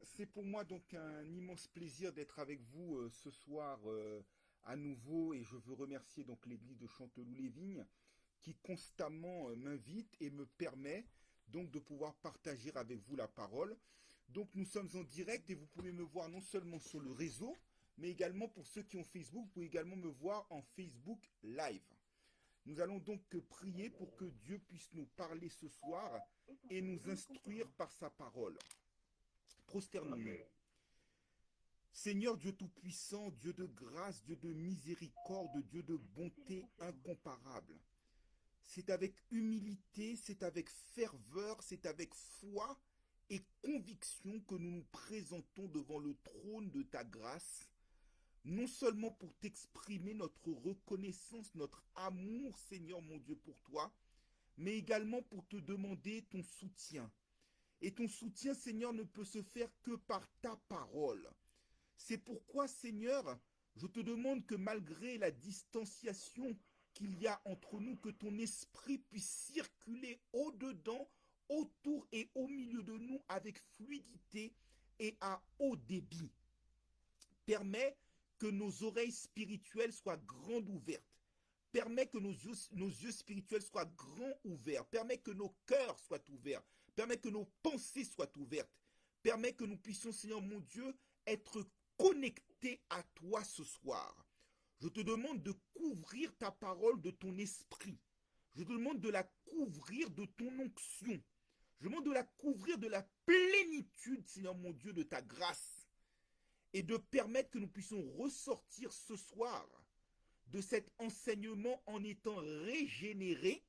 C'est pour moi donc un immense plaisir d'être avec vous ce soir à nouveau et je veux remercier donc l'église de Chanteloup-les-Vignes qui constamment m'invite et me permet donc de pouvoir partager avec vous la parole. Donc nous sommes en direct et vous pouvez me voir non seulement sur le réseau, mais également pour ceux qui ont Facebook, vous pouvez également me voir en Facebook Live. Nous allons donc prier pour que Dieu puisse nous parler ce soir et nous instruire par sa parole. Prosternons-nous. Seigneur Dieu Tout-Puissant, Dieu de grâce, Dieu de miséricorde, Dieu de bonté incomparable. C'est avec humilité, c'est avec ferveur, c'est avec foi et conviction que nous nous présentons devant le trône de ta grâce, non seulement pour t'exprimer notre reconnaissance, notre amour, Seigneur mon Dieu, pour toi, mais également pour te demander ton soutien. Et ton soutien, Seigneur, ne peut se faire que par ta parole. C'est pourquoi, Seigneur, je te demande que malgré la distanciation qu'il y a entre nous, que ton esprit puisse circuler au-dedans, autour et au milieu de nous avec fluidité et à haut débit. Permets que nos oreilles spirituelles soient grandes ouvertes. Permets que nos yeux spirituels soient grands ouverts. Permets que nos cœurs soient ouverts. Permets que nos pensées soient ouvertes. Permets que nous puissions, Seigneur mon Dieu, être connectés à toi ce soir. Je te demande de couvrir ta parole de ton esprit. Je te demande de la couvrir de ton onction. Je demande de la couvrir de la plénitude, Seigneur mon Dieu, de ta grâce. Et de permettre que nous puissions ressortir ce soir de cet enseignement en étant régénérés,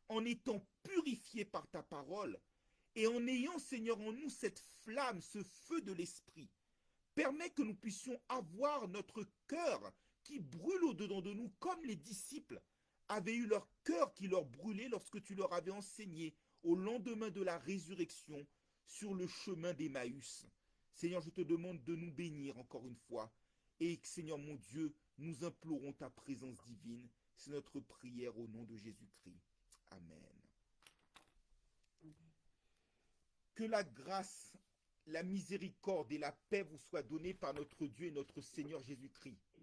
en étant purifiés par ta parole et en ayant, Seigneur, en nous cette flamme, ce feu de l'esprit. Permets que nous puissions avoir notre cœur qui brûle au-dedans de nous, comme les disciples avaient eu leur cœur qui leur brûlait lorsque tu leur avais enseigné au lendemain de la résurrection sur le chemin d'Emmaüs. Seigneur, je te demande de nous bénir encore une fois. Et Seigneur mon Dieu, nous implorons ta présence divine. C'est notre prière au nom de Jésus-Christ. Amen. Que la grâce, la miséricorde et la paix vous soient données par notre Dieu et notre Seigneur Jésus-Christ.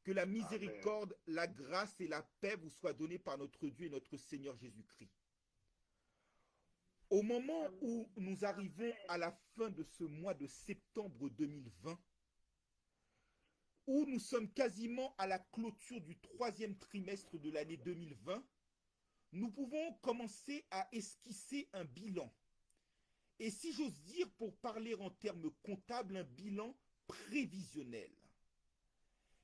Que la miséricorde, Amen. La grâce et la paix vous soient données par notre Dieu et notre Seigneur Jésus-Christ. Au moment où nous arrivons à la fin de ce mois de septembre 2020, où nous sommes quasiment à la clôture du 3e trimestre de l'année 2020, nous pouvons commencer à esquisser un bilan. Et si j'ose dire, pour parler en termes comptables, un bilan prévisionnel.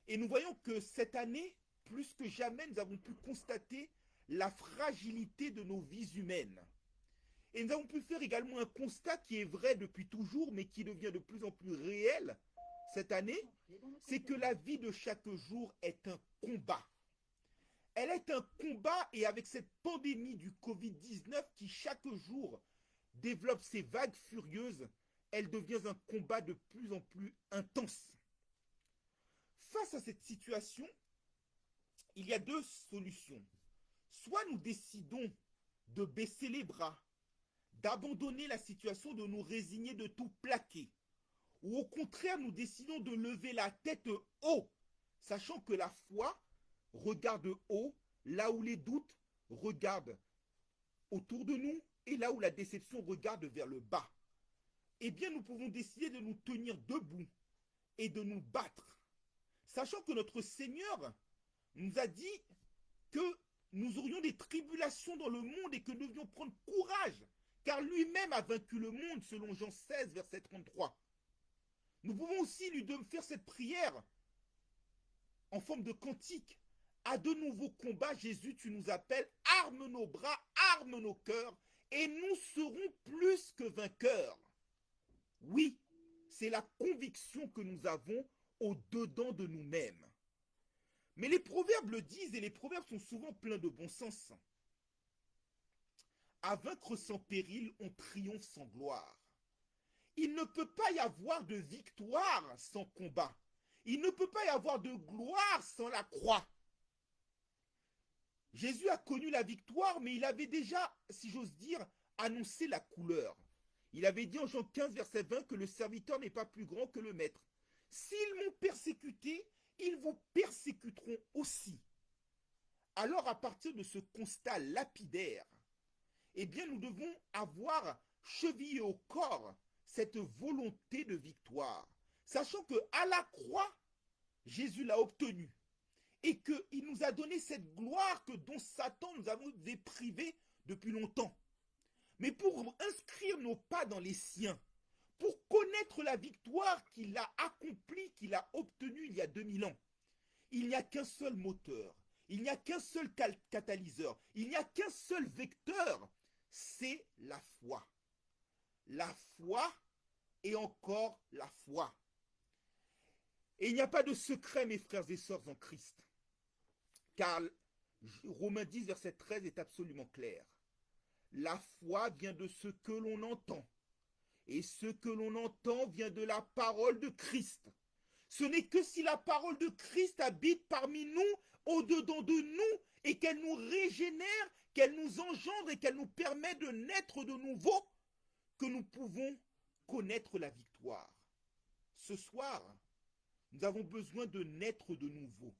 Et nous voyons que cette année, plus que jamais, nous avons pu constater la fragilité de nos vies humaines. Et nous avons pu faire également un constat qui est vrai depuis toujours, mais qui devient de plus en plus réel cette année, c'est que la vie de chaque jour est un combat. Elle est un combat et avec cette pandémie du Covid-19 qui chaque jour développe ses vagues furieuses, elle devient un combat de plus en plus intense. Face à cette situation, il y a deux solutions. Soit nous décidons de baisser les bras, d'abandonner la situation, de nous résigner, de tout plaquer. Ou au contraire, nous décidons de lever la tête haut, sachant que la foi regarde haut, là où les doutes regardent autour de nous, et là où la déception regarde vers le bas. Eh bien, nous pouvons décider de nous tenir debout et de nous battre, sachant que notre Seigneur nous a dit que nous aurions des tribulations dans le monde et que nous devions prendre courage, car lui-même a vaincu le monde, selon Jean 16, verset 33. Nous pouvons aussi lui faire cette prière en forme de cantique. À de nouveaux combats, Jésus, tu nous appelles, arme nos bras, arme nos cœurs, et nous serons plus que vainqueurs. Oui, c'est la conviction que nous avons au-dedans de nous-mêmes. Mais les proverbes le disent, et les proverbes sont souvent pleins de bon sens. À vaincre sans péril, on triomphe sans gloire. Il ne peut pas y avoir de victoire sans combat. Il ne peut pas y avoir de gloire sans la croix. Jésus a connu la victoire, mais il avait déjà, si j'ose dire, annoncé la couleur. Il avait dit en Jean 15, verset 20, que le serviteur n'est pas plus grand que le maître. S'ils m'ont persécuté, ils vous persécuteront aussi. Alors, à partir de ce constat lapidaire, eh bien, nous devons avoir chevillé au corps cette volonté de victoire, sachant que à la croix, Jésus l'a obtenue et qu'il nous a donné cette gloire que dont Satan nous avait privés depuis longtemps. Mais pour inscrire nos pas dans les siens, pour connaître la victoire qu'il a accomplie, qu'il a obtenue il y a 2000 ans, il n'y a qu'un seul moteur, il n'y a qu'un seul catalyseur, il n'y a qu'un seul vecteur, c'est la foi. La foi et encore la foi. Et il n'y a pas de secret, mes frères et sœurs en Christ, car Romains 10, verset 13 est absolument clair. La foi vient de ce que l'on entend, et ce que l'on entend vient de la parole de Christ. Ce n'est que si la parole de Christ habite parmi nous, au-dedans de nous, et qu'elle nous régénère, qu'elle nous engendre et qu'elle nous permet de naître de nouveau, que nous pouvons connaître la victoire. Ce soir, nous avons besoin de naître de nouveau.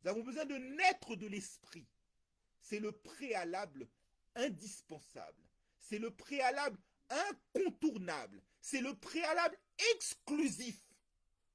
Nous avons besoin de naître de l'esprit. C'est le préalable indispensable. C'est le préalable incontournable. C'est le préalable exclusif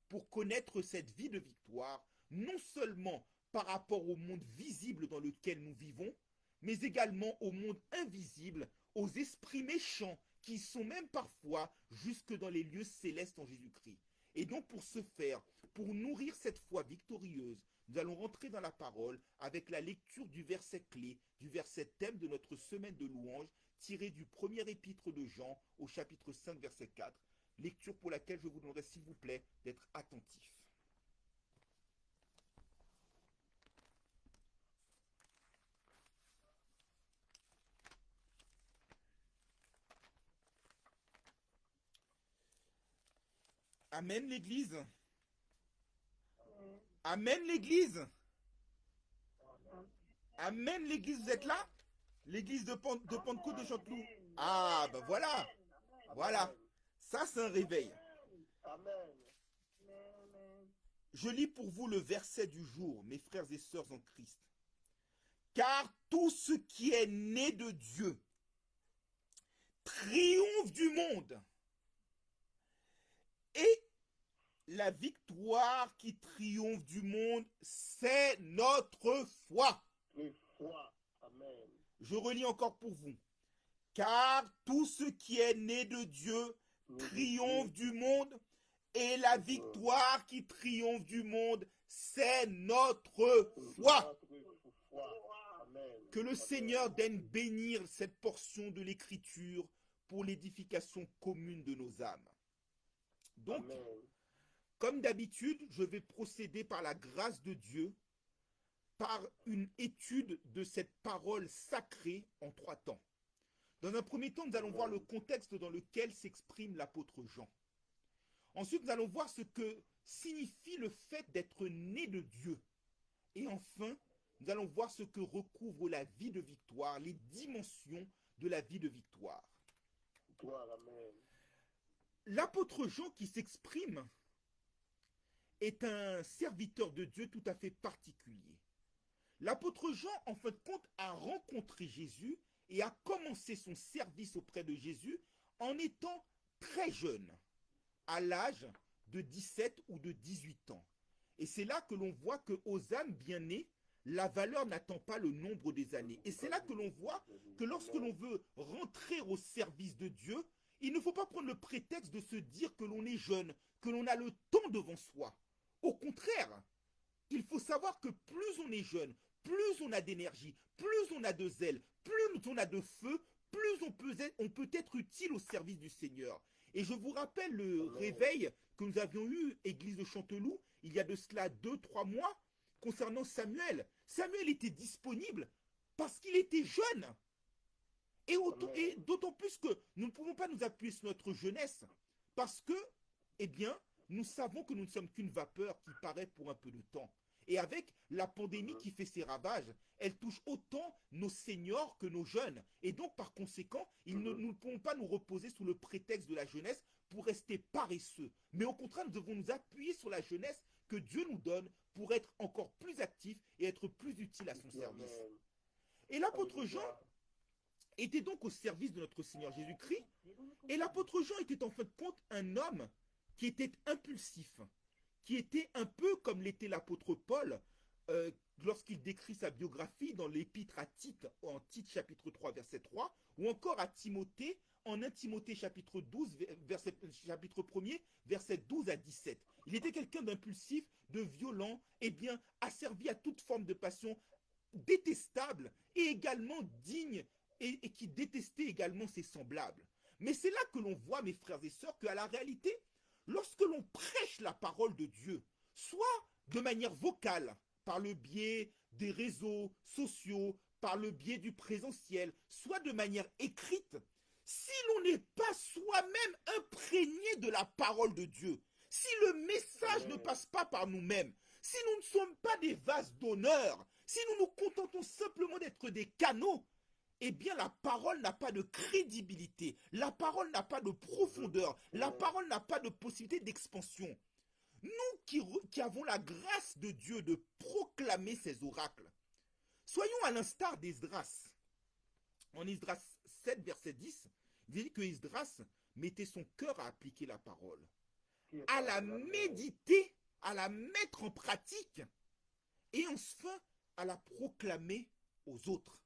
pour connaître cette vie de victoire, non seulement par rapport au monde visible dans lequel nous vivons, mais également au monde invisible, aux esprits méchants qui sont même parfois jusque dans les lieux célestes en Jésus-Christ. Et donc pour ce faire, pour nourrir cette foi victorieuse, nous allons rentrer dans la parole avec la lecture du verset clé, du verset thème de notre semaine de louange, tiré du premier épître de Jean au chapitre 5, verset 4. Lecture pour laquelle je vous demanderai s'il vous plaît d'être attentif. Amen l'Église. Amen l'Église. Amen l'Église, vous êtes là? L'église de Pentecôte de Chanteloup. Ah, ben voilà. Voilà. Ça, c'est un réveil. Je lis pour vous le verset du jour, mes frères et sœurs en Christ. Car tout ce qui est né de Dieu triomphe du monde. Et la victoire qui triomphe du monde, c'est notre foi. Amen. Je relis encore pour vous. Car tout ce qui est né de Dieu triomphe du monde, et la victoire qui triomphe du monde, c'est notre foi. Que le Seigneur daigne bénir cette portion de l'Écriture pour l'édification commune de nos âmes. Donc, comme d'habitude, je vais procéder par la grâce de Dieu, par une étude de cette parole sacrée en 3 temps. Dans un premier temps, nous allons voir le contexte dans lequel s'exprime l'apôtre Jean. Ensuite, nous allons voir ce que signifie le fait d'être né de Dieu. Et enfin, nous allons voir ce que recouvre la vie de victoire, les dimensions de la vie de victoire. L'apôtre Jean qui s'exprime est un serviteur de Dieu tout à fait particulier. L'apôtre Jean, en fin de compte, a rencontré Jésus et a commencé son service auprès de Jésus en étant très jeune, à l'âge de 17 ou de 18 ans. Et c'est là que l'on voit qu'aux âmes bien nées, la valeur n'attend pas le nombre des années. Et c'est là que l'on voit que lorsque l'on veut rentrer au service de Dieu, il ne faut pas prendre le prétexte de se dire que l'on est jeune, que l'on a le temps devant soi. Au contraire, il faut savoir que plus on est jeune, plus on a d'énergie, plus on a de zèle, plus on a de feu, plus on peut être utile au service du Seigneur. Et je vous rappelle le réveil que nous avions eu, Église de Chanteloup, il y a de cela 2-3 mois, concernant Samuel. Samuel était disponible parce qu'il était jeune. Et d'autant plus que nous ne pouvons pas nous appuyer sur notre jeunesse parce que, eh bien, nous savons que nous ne sommes qu'une vapeur qui paraît pour un peu de temps. Et avec la pandémie qui fait ses ravages, elle touche autant nos seniors que nos jeunes. Et donc, par conséquent, nous ne pouvons pas nous reposer sous le prétexte de la jeunesse pour rester paresseux. Mais au contraire, nous devons nous appuyer sur la jeunesse que Dieu nous donne pour être encore plus actifs et être plus utiles à son service. Et l'apôtre Jean était donc au service de notre Seigneur Jésus-Christ. Et l'apôtre Jean était en fin de compte un homme qui était impulsif, qui était un peu comme l'était l'apôtre Paul lorsqu'il décrit sa biographie dans l'épître à Tite, en Tite chapitre 3, verset 3, ou encore à Timothée, en 1 Timothée chapitre 12, chapitre 1er, verset 12 à 17. Il était quelqu'un d'impulsif, de violent, et bien asservi à toute forme de passion, détestable et également digne, et qui détestait également ses semblables. Mais c'est là que l'on voit, mes frères et sœurs, qu'à la réalité, lorsque l'on prêche la parole de Dieu, soit de manière vocale, par le biais des réseaux sociaux, par le biais du présentiel, soit de manière écrite, si l'on n'est pas soi-même imprégné de la parole de Dieu, si le message ne passe pas par nous-mêmes, si nous ne sommes pas des vases d'honneur, si nous nous contentons simplement d'être des canaux, eh bien la parole n'a pas de crédibilité, la parole n'a pas de profondeur, la parole n'a pas de possibilité d'expansion. Nous qui avons la grâce de Dieu de proclamer ces oracles, soyons à l'instar d'Esdras. En Esdras 7, verset 10, il dit que Esdras mettait son cœur à appliquer la parole, à la méditer, à la mettre en pratique, et enfin à la proclamer aux autres.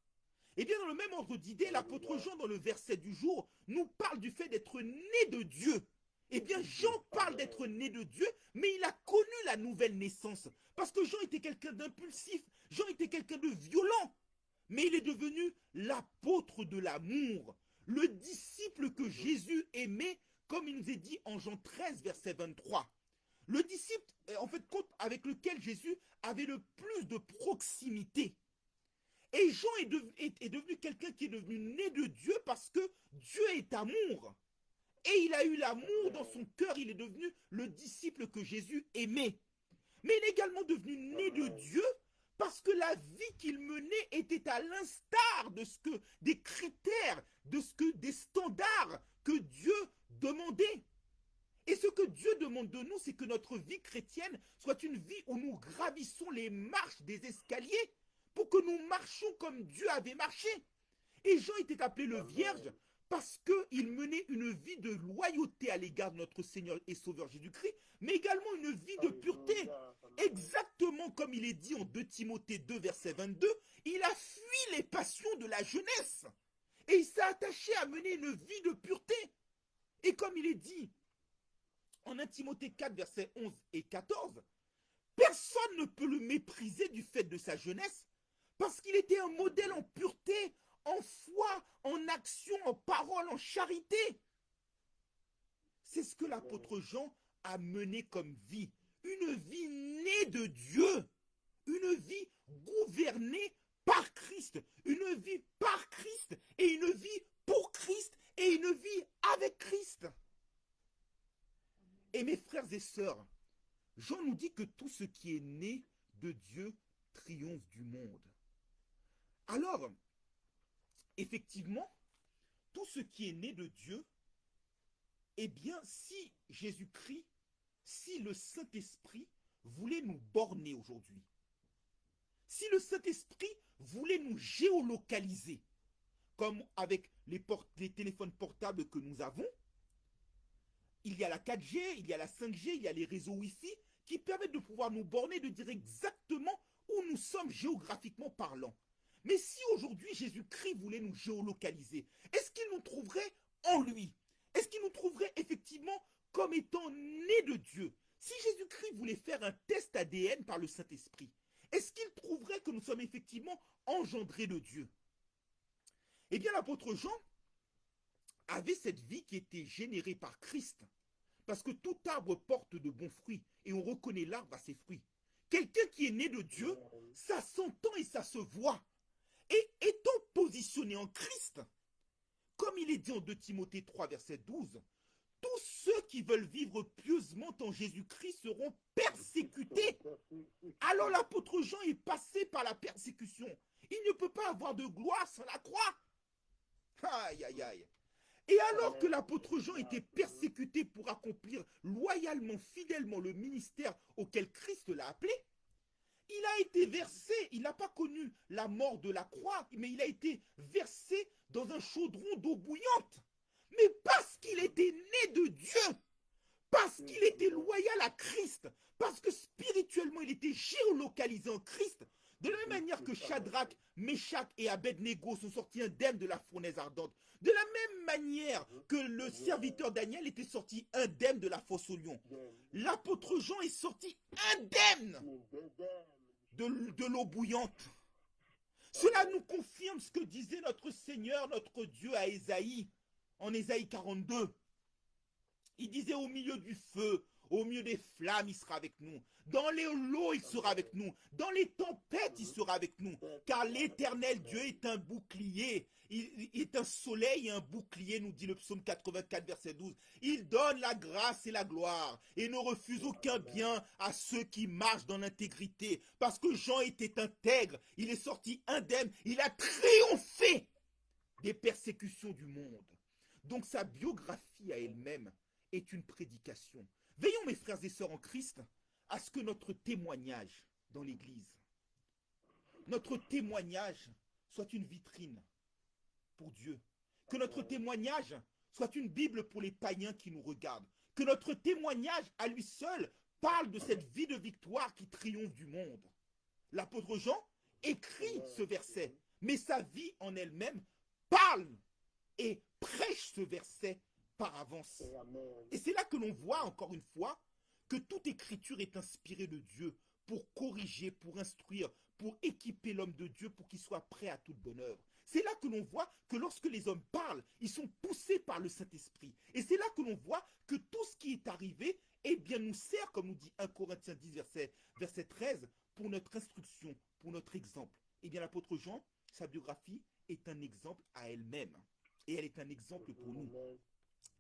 Et bien dans le même ordre d'idée, l'apôtre Jean dans le verset du jour nous parle du fait d'être né de Dieu. Eh bien Jean parle d'être né de Dieu, mais il a connu la nouvelle naissance. Parce que Jean était quelqu'un d'impulsif, Jean était quelqu'un de violent. Mais il est devenu l'apôtre de l'amour, le disciple que Jésus aimait, comme il nous est dit en Jean 13, verset 23. Le disciple, en fait, avec lequel Jésus avait le plus de proximité. Et Jean est devenu quelqu'un qui est devenu né de Dieu parce que Dieu est amour. Et il a eu l'amour dans son cœur, il est devenu le disciple que Jésus aimait. Mais il est également devenu né de Dieu parce que la vie qu'il menait était à l'instar de des critères, des standards que Dieu demandait. Et ce que Dieu demande de nous, c'est que notre vie chrétienne soit une vie où nous gravissons les marches des escaliers pour que nous marchions comme Dieu avait marché. Et Jean était appelé le Vierge parce qu'il menait une vie de loyauté à l'égard de notre Seigneur et Sauveur Jésus-Christ, mais également une vie de pureté. Exactement comme il est dit en 2 Timothée 2, verset 22, il a fui les passions de la jeunesse. Et il s'est attaché à mener une vie de pureté. Et comme il est dit en 1 Timothée 4, verset 11 et 14, personne ne peut le mépriser du fait de sa jeunesse, parce qu'il était un modèle en pureté, en foi, en action, en parole, en charité. C'est ce que l'apôtre Jean a mené comme vie. Une vie née de Dieu. Une vie gouvernée par Christ. Une vie par Christ. Et une vie pour Christ. Et une vie avec Christ. Et mes frères et sœurs, Jean nous dit que tout ce qui est né de Dieu triomphe du monde. Alors, effectivement, tout ce qui est né de Dieu, eh bien, si Jésus-Christ, si le Saint-Esprit voulait nous borner aujourd'hui, si le Saint-Esprit voulait nous géolocaliser, comme avec les téléphones portables que nous avons, il y a la 4G, il y a la 5G, il y a les réseaux Wi-Fi qui permettent de pouvoir nous borner, de dire exactement où nous sommes géographiquement parlant. Mais si aujourd'hui Jésus-Christ voulait nous géolocaliser, est-ce qu'il nous trouverait en lui? Est-ce qu'il nous trouverait effectivement comme étant nés de Dieu? Si Jésus-Christ voulait faire un test ADN par le Saint-Esprit, est-ce qu'il trouverait que nous sommes effectivement engendrés de Dieu? Eh bien, l'apôtre Jean avait cette vie qui était générée par Christ. Parce que tout arbre porte de bons fruits et on reconnaît l'arbre à ses fruits. Quelqu'un qui est né de Dieu, ça s'entend et ça se voit. Et étant positionné en Christ, comme il est dit en 2 Timothée 3, verset 12, tous ceux qui veulent vivre pieusement en Jésus-Christ seront persécutés. Alors l'apôtre Jean est passé par la persécution. Il ne peut pas avoir de gloire sans la croix. Aïe, aïe, aïe. Et alors que l'apôtre Jean était persécuté pour accomplir loyalement, fidèlement le ministère auquel Christ l'a appelé, il a été versé, il n'a pas connu la mort de la croix, mais il a été versé dans un chaudron d'eau bouillante. Mais parce qu'il était né de Dieu, parce qu'il était loyal à Christ, parce que spirituellement il était géolocalisé en Christ, de la même manière que Shadrach, Meshach et Abednego sont sortis indemnes de la fournaise ardente, de la même manière que le serviteur Daniel était sorti indemne de la fosse au lion, l'apôtre Jean est sorti indemne de l'eau bouillante. Cela nous confirme ce que disait notre Seigneur, notre Dieu à Ésaïe, en Ésaïe 42. Il disait au milieu du feu, au milieu des flammes, il sera avec nous. Dans les lots, il sera avec nous. Dans les tempêtes, il sera avec nous. Car l'Éternel Dieu est un bouclier. Il est un soleil et un bouclier, nous dit le psaume 84, verset 12. Il donne la grâce et la gloire et ne refuse aucun bien à ceux qui marchent dans l'intégrité. Parce que Jean était intègre, il est sorti indemne, il a triomphé des persécutions du monde. Donc sa biographie à elle-même est une prédication. Veillons, mes frères et sœurs en Christ, à ce que notre témoignage dans l'Église, notre témoignage soit une vitrine pour Dieu. Que notre témoignage soit une Bible pour les païens qui nous regardent. Que notre témoignage à lui seul parle de cette vie de victoire qui triomphe du monde. L'apôtre Jean écrit ce verset, mais sa vie en elle-même parle et prêche ce verset par avance. Et c'est là que l'on voit encore une fois que toute écriture est inspirée de Dieu pour corriger, pour instruire, pour équiper l'homme de Dieu pour qu'il soit prêt à toute bonne œuvre. C'est là que l'on voit que lorsque les hommes parlent, ils sont poussés par le Saint-Esprit. Et c'est là que l'on voit que tout ce qui est arrivé, eh bien, nous sert, comme nous dit 1 Corinthiens 10, verset 13, pour notre instruction, pour notre exemple. Eh bien, l'apôtre Jean, sa biographie est un exemple à elle-même. Et elle est un exemple pour nous.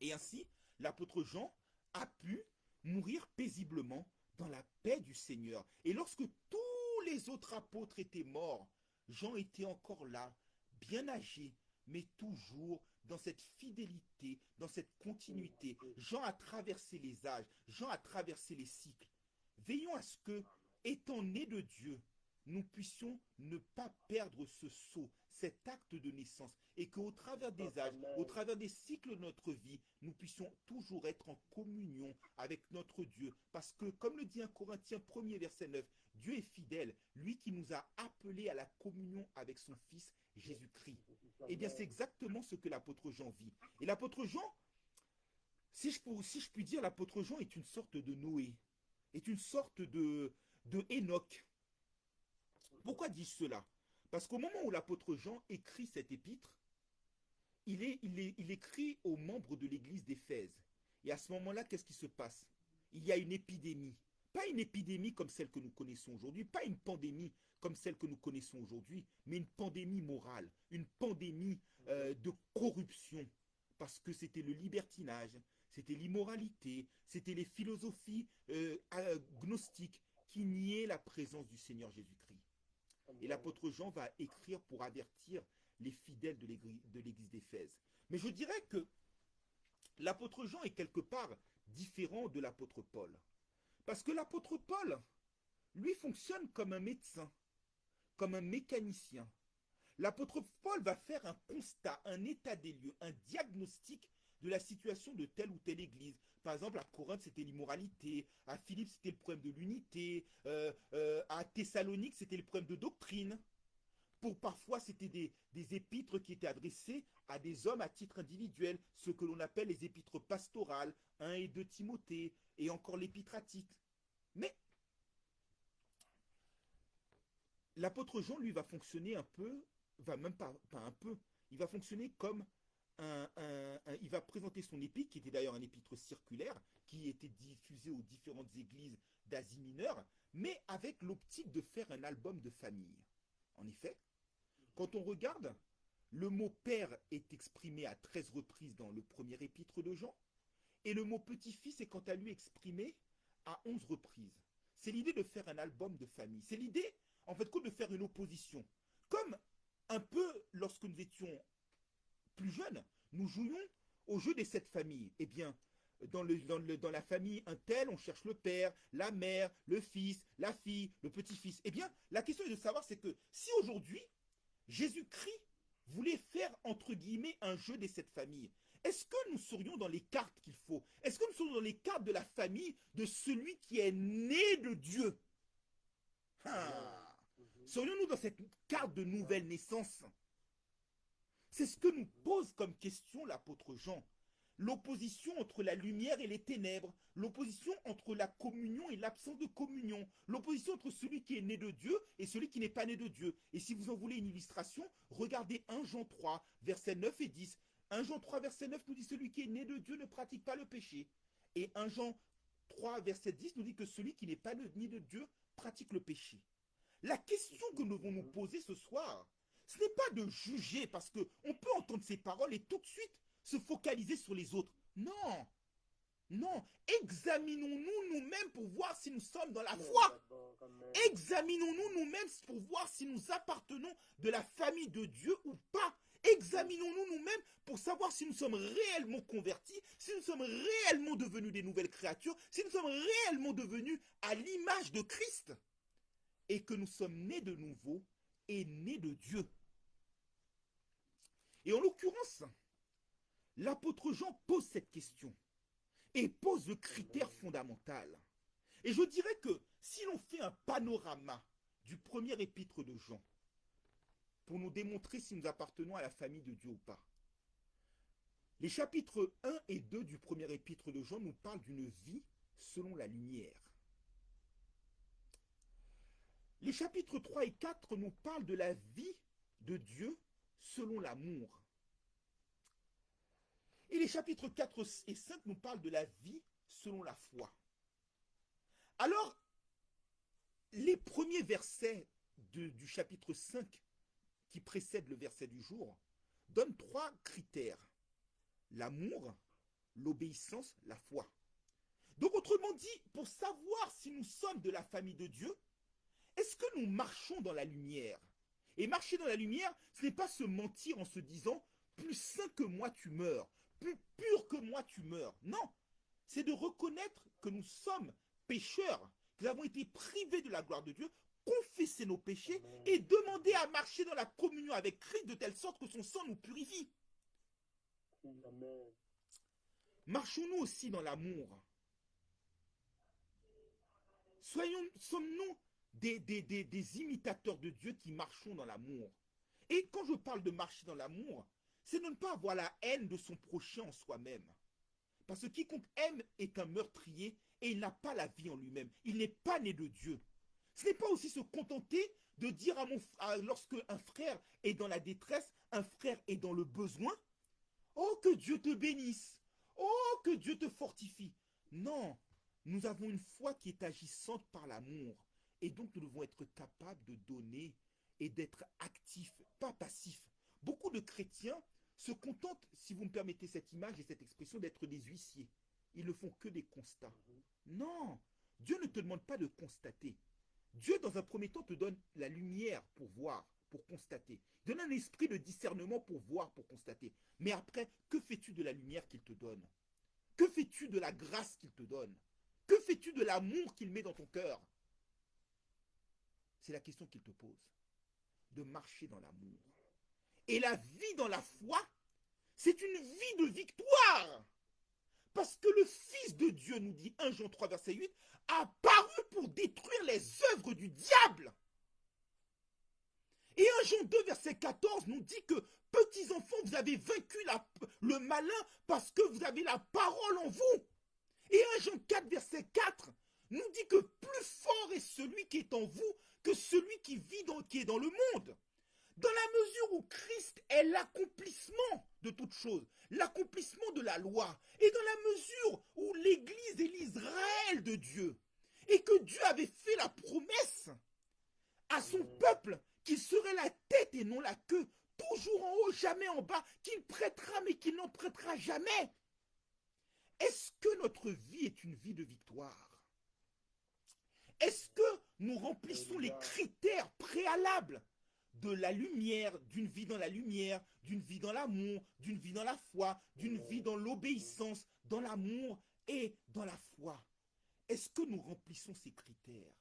Et ainsi, l'apôtre Jean a pu mourir paisiblement dans la paix du Seigneur. Et lorsque tous les autres apôtres étaient morts, Jean était encore là, bien âgé, mais toujours dans cette fidélité, dans cette continuité. Jean a traversé les âges, Jean a traversé les cycles. Veillons à ce que, étant nés de Dieu, nous puissions ne pas perdre ce sceau, cet acte de naissance, et qu'au travers des âges, au travers des cycles de notre vie, nous puissions toujours être en communion avec notre Dieu. Parce que, comme le dit 1 Corinthiens 1er verset 9, Dieu est fidèle, lui qui nous a appelés à la communion avec son Fils Jésus-Christ. Eh bien, c'est exactement ce que l'apôtre Jean vit. Et l'apôtre Jean, si je puis dire, l'apôtre Jean est une sorte de Noé, est une sorte de Enoch. Pourquoi dis-je cela? Parce qu'au moment où l'apôtre Jean écrit cette épître, il écrit aux membres de l'église d'Éphèse. Et à ce moment-là, qu'est-ce qui se passe? Il y a une épidémie. Pas une épidémie comme celle que nous connaissons aujourd'hui, pas une pandémie comme celle que nous connaissons aujourd'hui, mais une pandémie morale, une pandémie de corruption. Parce que c'était le libertinage, c'était l'immoralité, c'était les philosophies gnostiques qui niaient la présence du Seigneur Jésus-Christ. Et l'apôtre Jean va écrire pour avertir les fidèles de l'église d'Éphèse. Mais je dirais que l'apôtre Jean est quelque part différent de l'apôtre Paul. Parce que l'apôtre Paul, lui, fonctionne comme un médecin, comme un mécanicien. L'apôtre Paul va faire un constat, un état des lieux, un diagnostic de la situation de telle ou telle église. Par exemple, à Corinthe, c'était l'immoralité. À Philippe, c'était le problème de l'unité. À Thessalonique, c'était le problème de doctrine. Parfois, c'était des épîtres qui étaient adressés à des hommes à titre individuel, ce que l'on appelle les épîtres pastorales, 1 et 2 Timothée, et encore l'épître à Tite. Mais l'apôtre Jean, lui, va fonctionner un peu, même pas un peu, il va fonctionner comme il va présenter son épître, qui était d'ailleurs un épître circulaire, qui était diffusé aux différentes églises d'Asie mineure, mais avec l'optique de faire un album de famille. En effet, quand on regarde, le mot père est exprimé à 13 reprises dans le premier épître de Jean, Et le mot petit-fils est quant à lui exprimé à 11 reprises. C'est l'idée de faire un album de famille. C'est l'idée, en fait, de faire une opposition. Comme un peu lorsque nous étions plus jeunes, nous jouions au jeu des 7 familles. Eh bien, dans la famille un tel, on cherche le père, la mère, le fils, la fille, le petit-fils. Eh bien, la question est de savoir, c'est que si aujourd'hui, Jésus-Christ voulait faire, entre guillemets, un jeu des 7 familles, est-ce que nous serions dans les cartes qu'il faut? Est-ce que nous serions dans les cartes de la famille de celui qui est né de Dieu? Serions-nous dans cette carte de nouvelle naissance? C'est ce que nous pose comme question l'apôtre Jean. L'opposition entre la lumière et les ténèbres, l'opposition entre la communion et l'absence de communion, l'opposition entre celui qui est né de Dieu et celui qui n'est pas né de Dieu. Et si vous en voulez une illustration, regardez 1 Jean 3, versets 9 et 10. 1 Jean 3, verset 9 nous dit celui qui est né de Dieu ne pratique pas le péché. Et 1 Jean 3, verset 10 nous dit que celui qui n'est pas né de Dieu pratique le péché. La question que nous devons nous poser ce soir, ce n'est pas de juger parce qu'on peut entendre ces paroles et tout de suite se focaliser sur les autres. Non, non, examinons-nous nous-mêmes pour voir si nous sommes dans la foi. Examinons-nous nous-mêmes pour voir si nous appartenons de la famille de Dieu ou pas. Examinons-nous nous-mêmes pour savoir si nous sommes réellement convertis, si nous sommes réellement devenus des nouvelles créatures, si nous sommes réellement devenus à l'image de Christ et que nous sommes nés de nouveau et nés de Dieu. Et en l'occurrence, l'apôtre Jean pose cette question et pose le critère fondamental. Et je dirais que si l'on fait un panorama du premier épître de Jean, pour nous démontrer si nous appartenons à la famille de Dieu ou pas, les chapitres 1 et 2 du premier épître de Jean nous parlent d'une vie selon la lumière. Les chapitres 3 et 4 nous parlent de la vie de Dieu selon l'amour. Et les chapitres 4 et 5 nous parlent de la vie selon la foi. Alors, les premiers versets du chapitre 5 qui précèdent le verset du jour donnent 3 critères. L'amour, l'obéissance, la foi. Donc, autrement dit, pour savoir si nous sommes de la famille de Dieu, est-ce que nous marchons dans la lumière? Et marcher dans la lumière, ce n'est pas se mentir en se disant « plus saint que moi tu meurs ». Plus pur que moi tu meurs. Non, c'est de reconnaître que nous sommes pécheurs, que nous avons été privés de la gloire de Dieu, confesser nos péchés et demander à marcher dans la communion avec Christ de telle sorte que son sang nous purifie. Marchons-nous aussi dans l'amour? Sommes-nous des imitateurs de Dieu qui marchons dans l'amour? Et quand je parle de marcher dans l'amour, c'est de ne pas avoir la haine de son prochain en soi-même. Parce que quiconque aime est un meurtrier et il n'a pas la vie en lui-même. Il n'est pas né de Dieu. Ce n'est pas aussi se contenter de dire lorsque un frère est dans la détresse, un frère est dans le besoin, « Oh, que Dieu te bénisse! Oh, que Dieu te fortifie !» Non, nous avons une foi qui est agissante par l'amour. Et donc nous devons être capables de donner et d'être actifs, pas passifs. Beaucoup de chrétiens se contentent, si vous me permettez cette image et cette expression, d'être des huissiers. Ils ne font que des constats. Non, Dieu ne te demande pas de constater. Dieu, dans un premier temps, te donne la lumière pour voir, pour constater. Il donne un esprit de discernement pour voir, pour constater. Mais après, que fais-tu de la lumière qu'il te donne? Que fais-tu de la grâce qu'il te donne? Que fais-tu de l'amour qu'il met dans ton cœur? C'est la question qu'il te pose. De marcher dans l'amour. Et la vie dans la foi, c'est une vie de victoire. Parce que le Fils de Dieu, nous dit 1 Jean 3, verset 8, a paru pour détruire les œuvres du diable. Et 1 Jean 2, verset 14 nous dit que, petits enfants, vous avez vaincu le malin parce que vous avez la parole en vous. Et 1 Jean 4, verset 4 nous dit que plus fort est celui qui est en vous que celui qui est dans le monde. Dans la mesure où Christ est l'accomplissement de toutes choses, l'accomplissement de la loi, et dans la mesure où l'Église est l'Israël de Dieu, et que Dieu avait fait la promesse à son peuple qu'il serait la tête et non la queue, toujours en haut, jamais en bas, qu'il prêtera mais qu'il n'en prêtera jamais. Est-ce que notre vie est une vie de victoire? Est-ce que nous remplissons les critères préalables de la lumière, d'une vie dans la lumière, d'une vie dans l'amour, d'une vie dans la foi, d'une vie dans l'obéissance, dans l'amour et dans la foi? Est-ce que nous remplissons ces critères?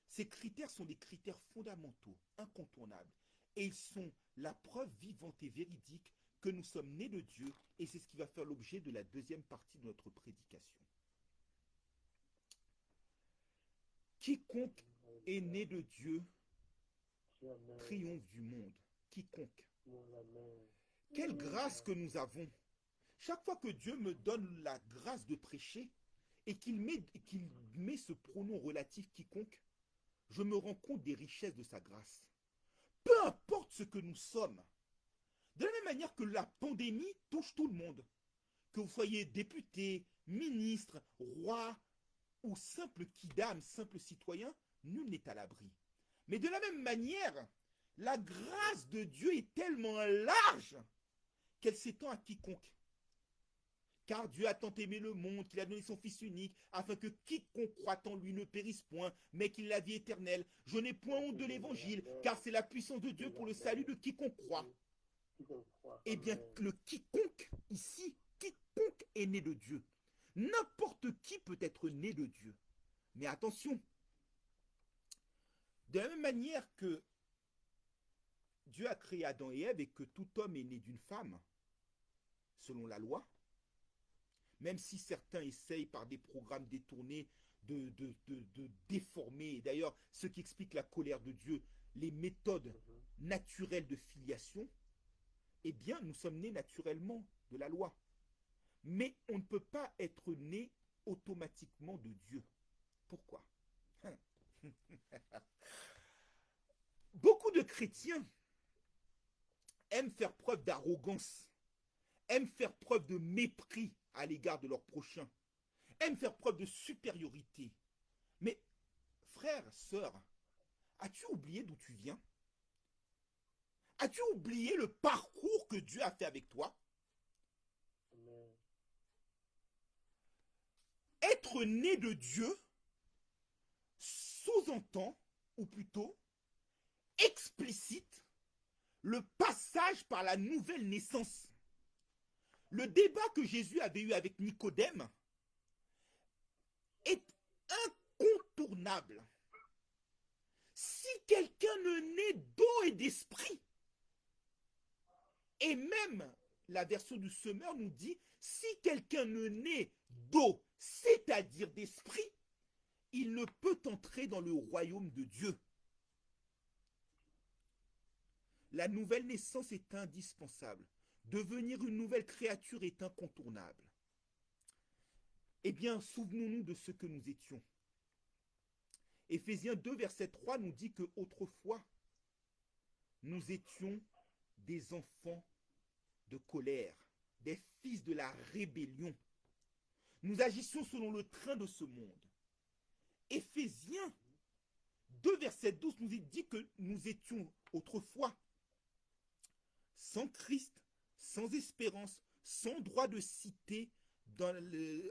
Ces critères sont des critères fondamentaux, incontournables. Et ils sont la preuve vivante et véridique que nous sommes nés de Dieu, et c'est ce qui va faire l'objet de la deuxième partie de notre prédication. Quiconque est né de Dieu triomphe du monde. Quiconque. Quelle grâce que nous avons. Chaque fois que Dieu me donne la grâce de prêcher et qu'il met ce pronom relatif quiconque, je me rends compte des richesses de sa grâce. Peu importe ce que nous sommes. De la même manière que la pandémie touche tout le monde. Que vous soyez député, ministre, roi ou simple kidam, simple citoyen, nul n'est à l'abri. Mais de la même manière, la grâce de Dieu est tellement large qu'elle s'étend à quiconque. Car Dieu a tant aimé le monde qu'il a donné son Fils unique, afin que quiconque croit en lui ne périsse point, mais qu'il ait la vie éternelle. Je n'ai point honte de l'évangile, car c'est la puissance de Dieu pour le salut de quiconque croit. Eh bien, le quiconque, ici, quiconque est né de Dieu. N'importe qui peut être né de Dieu. Mais attention, de la même manière que Dieu a créé Adam et Ève et que tout homme est né d'une femme, selon la loi, même si certains essayent par des programmes détournés de déformer, d'ailleurs, ce qui explique la colère de Dieu, les méthodes naturelles de filiation, eh bien, nous sommes nés naturellement de la loi. Mais on ne peut pas être né automatiquement de Dieu. Pourquoi? Beaucoup de chrétiens aiment faire preuve d'arrogance, aiment faire preuve de mépris à l'égard de leur prochain, aiment faire preuve de supériorité. Mais, frère, sœur, as-tu oublié d'où tu viens? As-tu oublié le parcours que Dieu a fait avec toi? Être né de Dieu sous-entend, ou plutôt explicite, le passage par la nouvelle naissance. Le débat que Jésus avait eu avec Nicodème est incontournable. Si quelqu'un ne naît d'eau et d'esprit, et même la version du semeur nous dit, si quelqu'un ne naît d'eau, c'est-à-dire d'esprit, il ne peut entrer dans le royaume de Dieu. La nouvelle naissance est indispensable. Devenir une nouvelle créature est incontournable. Eh bien, souvenons-nous de ce que nous étions. Éphésiens 2, verset 3 nous dit que autrefois, nous étions des enfants de colère, des fils de la rébellion. Nous agissions selon le train de ce monde. Éphésiens 2, verset 12 nous dit que nous étions autrefois sans Christ, sans espérance, sans droit de cité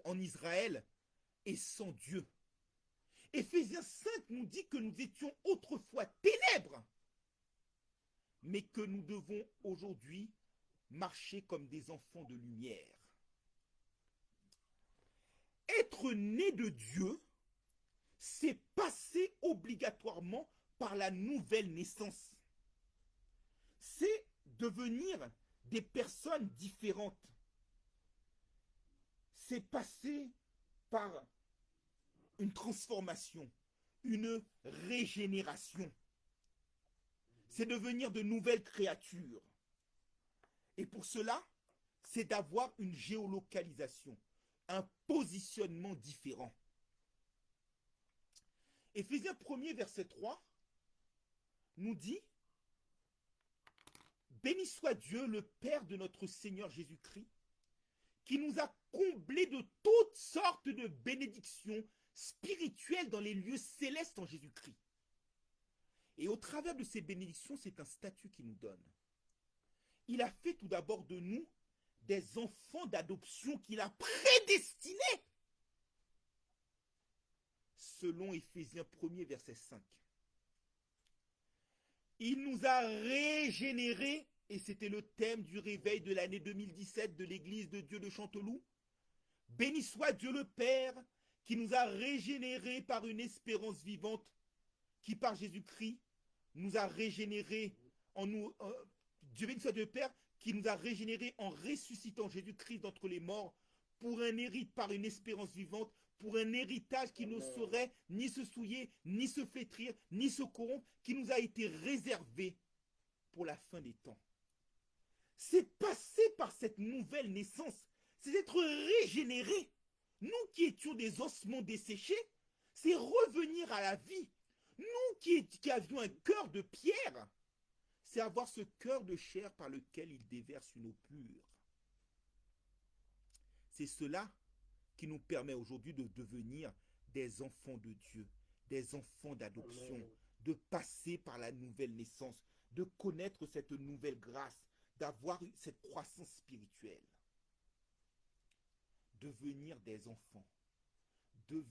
en Israël et sans Dieu. Éphésiens 5 nous dit que nous étions autrefois ténèbres, mais que nous devons aujourd'hui marcher comme des enfants de lumière. Être né de Dieu, c'est passer obligatoirement par la nouvelle naissance. C'est devenir des personnes différentes. C'est passer par une transformation, une régénération. C'est devenir de nouvelles créatures. Et pour cela, c'est d'avoir une géolocalisation, un positionnement différent. Éphésiens 1er, verset 3, nous dit « Béni soit Dieu, le Père de notre Seigneur Jésus-Christ, qui nous a comblés de toutes sortes de bénédictions spirituelles dans les lieux célestes en Jésus-Christ. » Et au travers de ces bénédictions, c'est un statut qu'il nous donne. Il a fait tout d'abord de nous des enfants d'adoption qu'il a prédestinés, selon Éphésiens 1er, verset 5. Il nous a régénérés, et c'était le thème du réveil de l'année 2017 de l'Église de Dieu de Chanteloup. Béni soit Dieu le Père, qui nous a régénérés par une espérance vivante, qui par Jésus-Christ nous a régénérés en nous. Dieu béni soit Dieu le Père, qui nous a régénérés en ressuscitant Jésus-Christ d'entre les morts, pour un hérite par une espérance vivante, pour un héritage qui ne saurait ni se souiller, ni se flétrir, ni se corrompre, qui nous a été réservé pour la fin des temps. C'est passer par cette nouvelle naissance, c'est être régénéré. Nous qui étions des ossements desséchés, c'est revenir à la vie. Nous qui avions un cœur de pierre, c'est avoir ce cœur de chair par lequel il déverse une eau pure. C'est cela qui nous permet aujourd'hui de devenir des enfants de Dieu, des enfants d'adoption, de passer par la nouvelle naissance, de connaître cette nouvelle grâce, d'avoir cette croissance spirituelle. Devenir des enfants de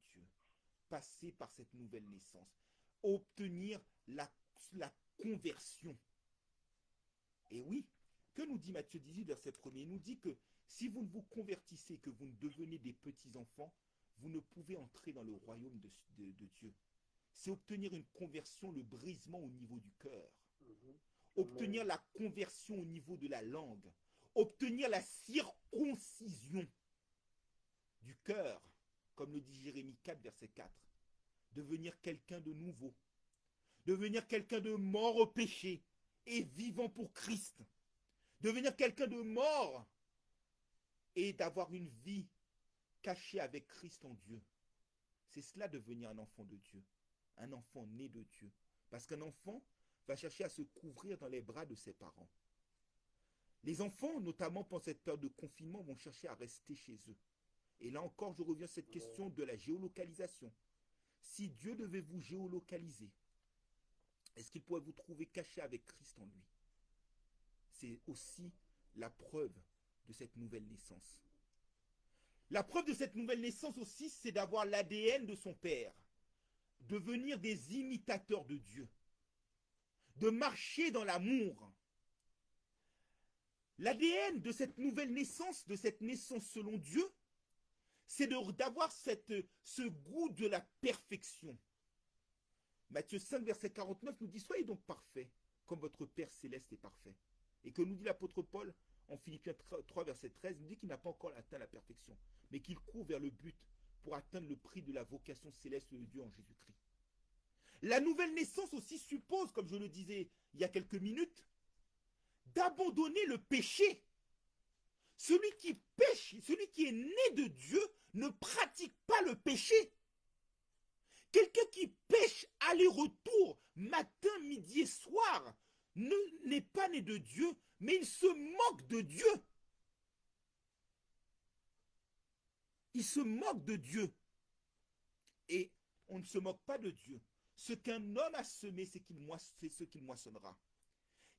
Dieu, passer par cette nouvelle naissance, obtenir la conversion. Et oui, que nous dit Matthieu 18, verset 1er? Il nous dit que si vous ne vous convertissez, que vous ne devenez des petits-enfants, vous ne pouvez entrer dans le royaume de Dieu. C'est obtenir une conversion, le brisement au niveau du cœur. Obtenir la conversion au niveau de la langue. Obtenir la circoncision du cœur, comme le dit Jérémie 4, verset 4. Devenir quelqu'un de nouveau. Devenir quelqu'un de mort au péché et vivant pour Christ. Devenir quelqu'un de mort et d'avoir une vie cachée avec Christ en Dieu. C'est cela devenir un enfant de Dieu, un enfant né de Dieu. Parce qu'un enfant va chercher à se couvrir dans les bras de ses parents. Les enfants, notamment pendant cette période de confinement, vont chercher à rester chez eux. Et là encore, je reviens à cette question de la géolocalisation. Si Dieu devait vous géolocaliser, est-ce qu'il pourrait vous trouver caché avec Christ en lui? C'est aussi la preuve de cette nouvelle naissance. La preuve de cette nouvelle naissance aussi, c'est d'avoir l'ADN de son Père, devenir des imitateurs de Dieu, de marcher dans l'amour. L'ADN de cette nouvelle naissance, de cette naissance selon Dieu, c'est d'avoir ce goût de la perfection. Matthieu 5, verset 49 nous dit « Soyez donc parfaits, comme votre Père céleste est parfait. » Et que nous dit l'apôtre Paul en Philippiens 3, verset 13, il nous dit qu'il n'a pas encore atteint la perfection, mais qu'il court vers le but pour atteindre le prix de la vocation céleste de Dieu en Jésus-Christ. La nouvelle naissance aussi suppose, comme je le disais il y a quelques minutes, d'abandonner le péché. Celui qui pêche, celui qui est né de Dieu, ne pratique pas le péché. Quelqu'un qui pêche aller-retour, matin, midi et soir, n'est pas né de Dieu, mais il se moque de Dieu. Il se moque de Dieu. Et on ne se moque pas de Dieu. Ce qu'un homme a semé, c'est ce qu'il moissonnera.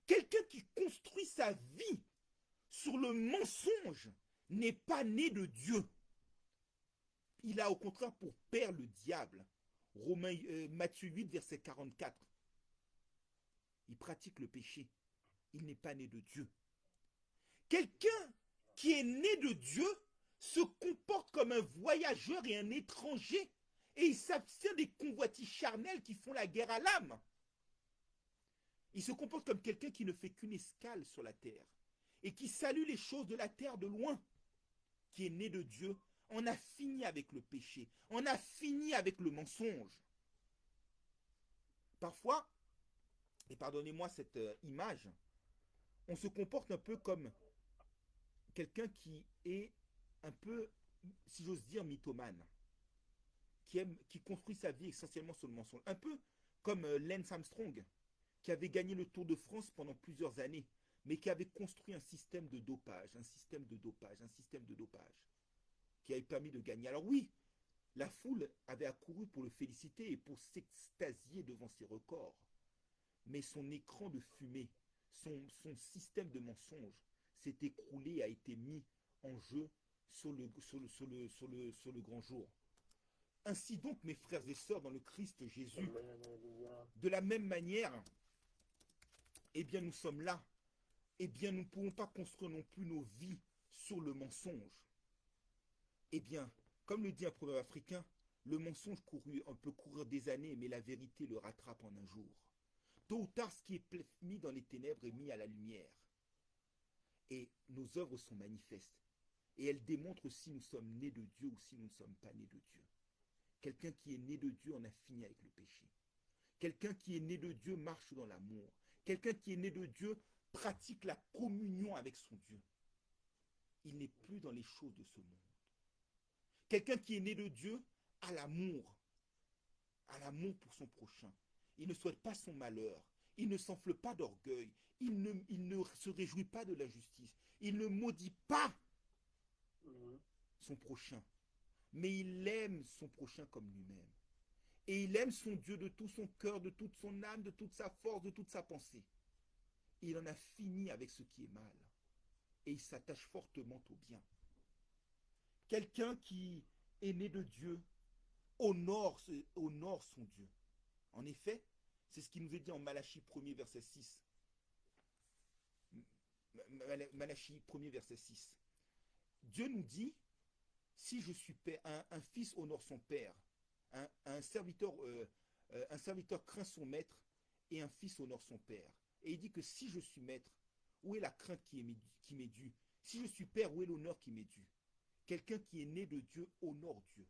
Quelqu'un qui construit sa vie sur le mensonge n'est pas né de Dieu. Il a au contraire pour père le diable. Matthieu 8, verset 44. Il pratique le péché. Il n'est pas né de Dieu. Quelqu'un qui est né de Dieu se comporte comme un voyageur et un étranger. Et il s'abstient des convoitises charnelles qui font la guerre à l'âme. Il se comporte comme quelqu'un qui ne fait qu'une escale sur la terre et qui salue les choses de la terre de loin, qui est né de Dieu. On a fini avec le péché, on a fini avec le mensonge. Parfois, et pardonnez-moi cette image, on se comporte un peu comme quelqu'un qui est un peu, si j'ose dire, mythomane, qui construit sa vie essentiellement sur le mensonge. Un peu comme Lance Armstrong, qui avait gagné le Tour de France pendant plusieurs années, mais qui avait construit un système de dopage, qui avait permis de gagner. Alors oui, la foule avait accouru pour le féliciter et pour s'extasier devant ses records. Mais son écran de fumée, son système de mensonges s'est écroulé, a été mis en jeu sur le grand jour. Ainsi donc, mes frères et sœurs dans le Christ Jésus, de la même manière, eh bien nous sommes là. Eh bien nous ne pouvons pas construire non plus nos vies sur le mensonge. Eh bien, comme le dit un proverbe africain, le mensonge peut courir des années, mais la vérité le rattrape en un jour. Tôt ou tard, ce qui est mis dans les ténèbres est mis à la lumière. Et nos œuvres sont manifestes. Et elles démontrent si nous sommes nés de Dieu ou si nous ne sommes pas nés de Dieu. Quelqu'un qui est né de Dieu en a fini avec le péché. Quelqu'un qui est né de Dieu marche dans l'amour. Quelqu'un qui est né de Dieu pratique la communion avec son Dieu. Il n'est plus dans les choses de ce monde. Quelqu'un qui est né de Dieu a l'amour pour son prochain. Il ne souhaite pas son malheur. Il ne s'enfle pas d'orgueil. Il ne se réjouit pas de l'injustice. Il ne maudit pas son prochain. Mais il aime son prochain comme lui-même. Et il aime son Dieu de tout son cœur, de toute son âme, de toute sa force, de toute sa pensée. Il en a fini avec ce qui est mal. Et il s'attache fortement au bien. Quelqu'un qui est né de Dieu honore son Dieu. En effet, c'est ce qui nous est dit en Malachie 1er verset 6. Malachie 1er verset 6. Dieu nous dit, si je suis père, un fils honore son père, un serviteur craint son maître et un fils honore son père. Et il dit que si je suis maître, où est la crainte qui m'est due? Si je suis père, où est l'honneur qui m'est dû? Quelqu'un qui est né de Dieu honore Dieu,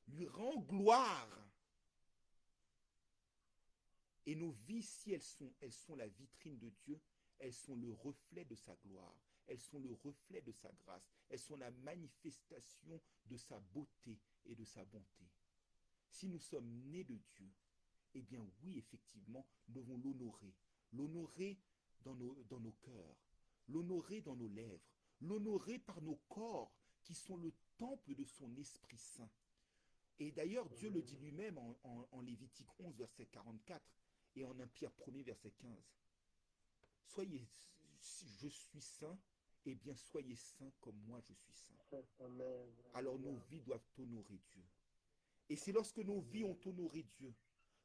lui rend gloire. Et nos vies, si elles sont la vitrine de Dieu, elles sont le reflet de sa gloire, elles sont le reflet de sa grâce, elles sont la manifestation de sa beauté et de sa bonté. Si nous sommes nés de Dieu, eh bien oui, effectivement, nous devons l'honorer. L'honorer dans nos cœurs, l'honorer dans nos lèvres, l'honorer par nos corps qui sont le temple de son Esprit Saint. Et d'ailleurs, Dieu le dit lui-même en Lévitique 11, verset 44 et en 1 Pierre 1er, verset 15. Soyez, si je suis saint, eh bien soyez saints comme moi je suis saint. Alors nos vies doivent honorer Dieu. Et c'est lorsque nos vies ont honoré Dieu,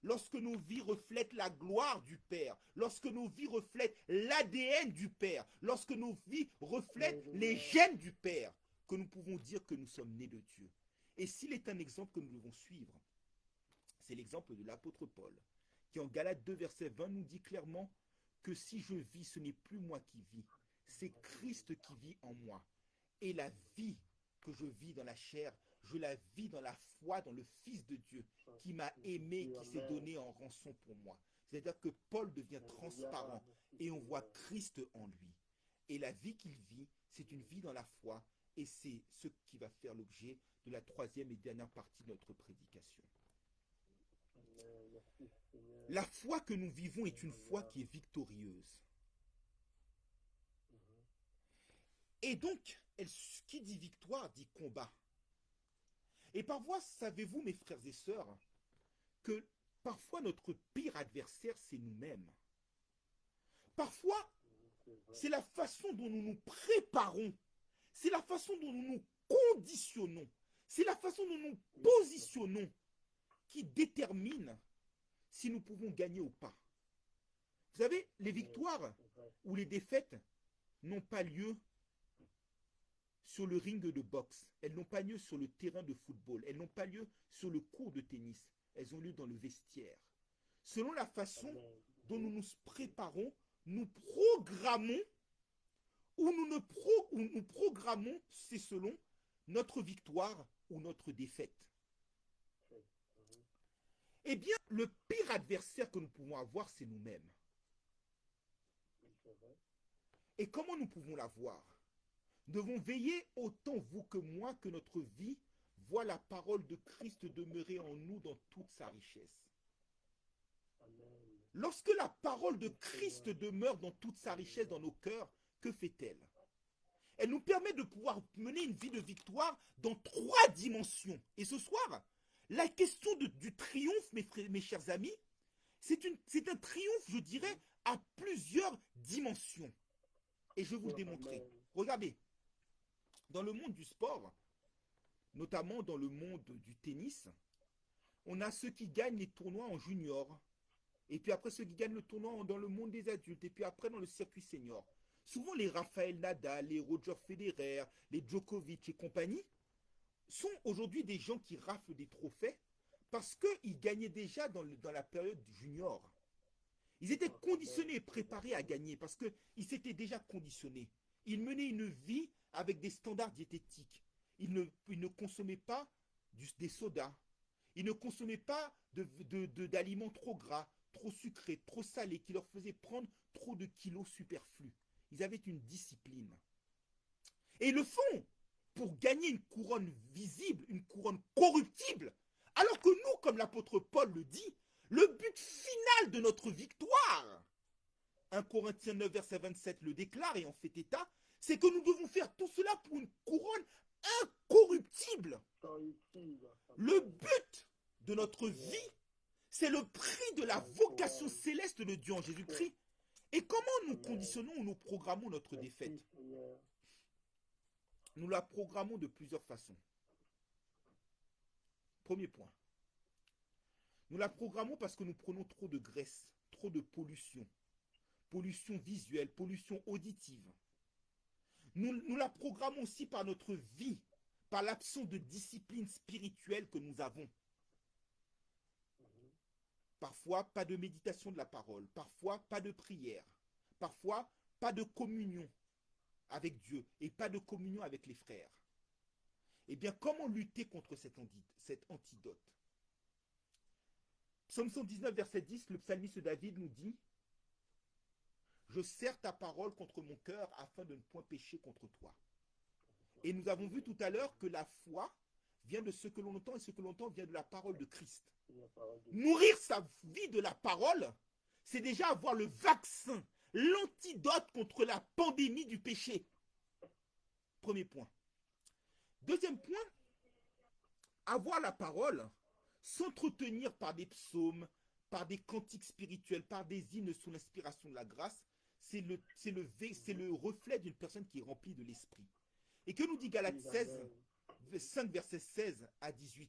lorsque nos vies reflètent la gloire du Père, lorsque nos vies reflètent l'ADN du Père, lorsque nos vies reflètent les gènes du Père, que nous pouvons dire que nous sommes nés de Dieu. Et s'il est un exemple que nous devons suivre, c'est l'exemple de l'apôtre Paul, qui en Galates 2, verset 20 nous dit clairement que si je vis, ce n'est plus moi qui vis, c'est Christ qui vit en moi. Et la vie que je vis dans la chair, je la vis dans la foi, dans le Fils de Dieu, qui m'a aimé, qui s'est donné en rançon pour moi. C'est-à-dire que Paul devient transparent et on voit Christ en lui. Et la vie qu'il vit, c'est une vie dans la foi, et c'est ce qui va faire l'objet de la troisième et dernière partie de notre prédication. La foi que nous vivons est une foi qui est victorieuse. Et donc, qui dit victoire dit combat. Et parfois, savez-vous, mes frères et sœurs, que parfois notre pire adversaire, c'est nous-mêmes. Parfois, c'est la façon dont nous nous préparons, c'est la façon dont nous nous conditionnons, c'est la façon dont nous nous positionnons qui détermine si nous pouvons gagner ou pas. Vous savez, les victoires ou les défaites n'ont pas lieu sur le ring de boxe, elles n'ont pas lieu sur le terrain de football, elles n'ont pas lieu sur le court de tennis, elles ont lieu dans le vestiaire. Selon la façon dont nous nous préparons, nous programmons ou nous programmons, c'est selon notre victoire ou notre défaite. Eh bien, le pire adversaire que nous pouvons avoir, c'est nous-mêmes. Et comment nous pouvons l'avoir? Nous devons veiller autant vous que moi que notre vie voit la parole de Christ demeurer en nous dans toute sa richesse. Lorsque la parole de Christ demeure dans toute sa richesse dans nos cœurs, que fait-elle? Elle nous permet de pouvoir mener une vie de victoire dans 3 dimensions. Et ce soir, la question du triomphe, mes chers amis, c'est un triomphe, je dirais, a plusieurs dimensions. Et je vais vous le démontrer. Regardez, dans le monde du sport, notamment dans le monde du tennis, on a ceux qui gagnent les tournois en junior. Et puis après, ceux qui gagnent le tournoi dans le monde des adultes. Et puis après, dans le circuit senior. Souvent, les Rafael Nadal, les Roger Federer, les Djokovic et compagnie sont aujourd'hui des gens qui raflent des trophées parce qu'ils gagnaient déjà dans la période junior. Ils étaient conditionnés et préparés à gagner parce qu'ils s'étaient déjà conditionnés. Ils menaient une vie avec des standards diététiques. Ils ne consommaient pas des sodas. Ils ne consommaient pas d'aliments trop gras, trop sucrés, trop salés, qui leur faisaient prendre trop de kilos superflus. Ils avaient une discipline. Et ils le font pour gagner une couronne visible, une couronne corruptible. Alors que nous, comme l'apôtre Paul le dit, le but final de notre victoire, 1 Corinthiens 9, verset 27 le déclare et en fait état, c'est que nous devons faire tout cela pour une couronne incorruptible. Le but de notre vie, c'est le prix de la vocation céleste de Dieu en Jésus-Christ. Et comment nous conditionnons ou nous programmons notre défaite? Nous la programmons de plusieurs façons. Premier point. Nous la programmons parce que nous prenons trop de graisse, trop de pollution. Pollution visuelle, pollution auditive. Nous la programmons aussi par notre vie, par l'absence de discipline spirituelle que nous avons. Parfois, pas de méditation de la parole. Parfois, pas de prière. Parfois, pas de communion avec Dieu et pas de communion avec les frères. Eh bien, comment lutter contre cet antidote? Psaume 119, verset 10, le psalmiste David nous dit « Je serre ta parole contre mon cœur afin de ne point pécher contre toi. » Et nous avons vu tout à l'heure que la foi vient de ce que l'on entend et ce que l'on entend vient de la parole de Christ. Nourrir sa vie de la parole, c'est déjà avoir le vaccin, l'antidote contre la pandémie du péché. Premier point. Deuxième point, avoir la parole, s'entretenir par des psaumes, par des cantiques spirituels, par des hymnes sous l'inspiration de la grâce, c'est le reflet d'une personne qui est remplie de l'esprit. Et que nous dit Galates 5 verset 16 à 18?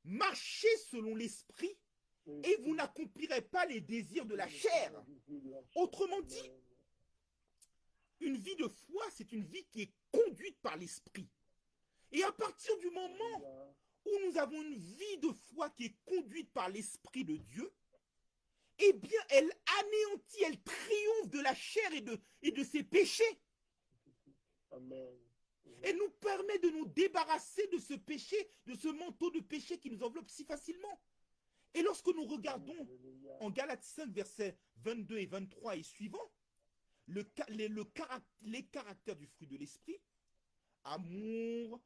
Marchez selon l'esprit et vous n'accomplirez pas les désirs de la chair. Autrement dit, une vie de foi, c'est une vie qui est conduite par l'esprit. Et à partir du moment où nous avons une vie de foi qui est conduite par l'esprit de Dieu, eh bien, elle anéantit, elle triomphe de la chair et de ses péchés. Amen. Elle nous permet de nous débarrasser de ce péché, de ce manteau de péché qui nous enveloppe si facilement. Et lorsque nous regardons en Galates 5, versets 22 et 23 et suivants, les caractères du fruit de l'esprit, amour,